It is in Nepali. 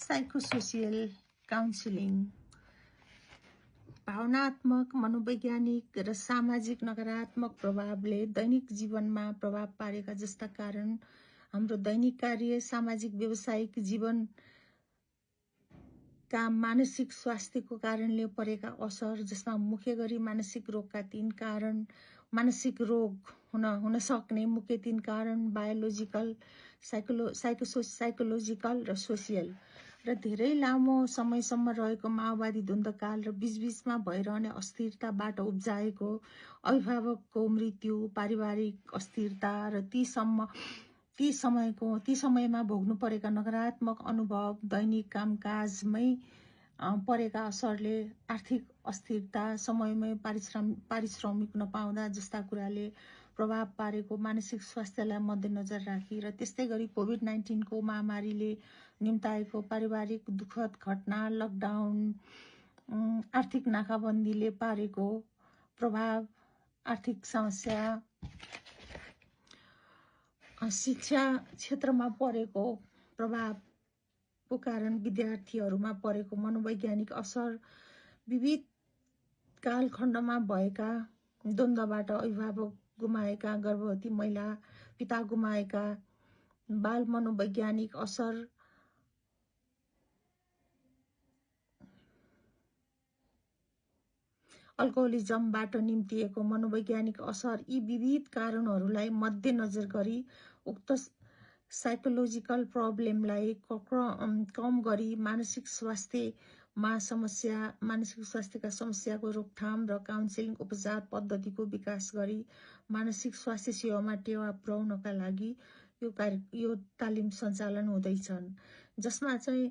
साइकोसोशियल काउन्सिलिङ भावनात्मक, मनोवैज्ञानिक र सामाजिक नकारात्मक प्रभावले दैनिक जीवनमा प्रभाव पारेका जस्ता कारण हाम्रो दैनिक कार्य, सामाजिक व्यावसायिक जीवनका मानसिक स्वास्थ्यको कारणले परेका असर, जसमा मुख्य गरी मानसिक रोगका 3 कारण, मानसिक रोग हुन सक्ने मुख्य 3 कारण बायोलोजिकल, साइकोलोजिकल र सोसियल र धेरै लामो समयसम्म रहेको माओवादी द्वन्द्वकाल र बीचबीचमा भइरहने अस्थिरताबाट उब्जाएको अभिभावकको मृत्यु, पारिवारिक अस्थिरता र ती समयमा भोग्नु परेका नकारात्मक अनुभव, दैनिक कामकाजमै परेका असरले आर्थिक अस्थिरता, समयमै पारिश्रमिक नपाउँदा जस्ता कुराले प्रभाव पारेको मानसिक स्वास्थ्यलाई मध्यनजर राखी र त्यस्तै गरी कोभिड-19 को महामारीले निम्ताएको पारिवारिक दुखद घटना, लकडाउन, आर्थिक नाकाबन्दीले पारेको प्रभाव, आर्थिक समस्या, शिक्षा क्षेत्रमा परेको प्रभावको कारण विद्यार्थीहरूमा परेको मनोवैज्ञानिक असर, विविध कालखण्डमा भएका द्वन्द्वबाट अभिभावक गुमाएका गर्भवती महिला, पिता गुमाएका बाल मनोवैज्ञानिक असर, अल्कोहोलिजमबाट निम्तिएको मनोवैज्ञानिक असर, यी विविध कारणहरूलाई मध्यनजर गरी उक्त साइकोलोजिकल प्रब्लमलाई कम गरी मानसिक स्वास्थ्यका समस्याको रोकथाम र काउन्सिलिङ उपचार पद्धतिको विकास गरी मानसिक स्वास्थ्य सेवामा टेवा पुर्याउनका लागि यो तालिम सञ्चालन हुँदैछन्, जसमा चाहिँ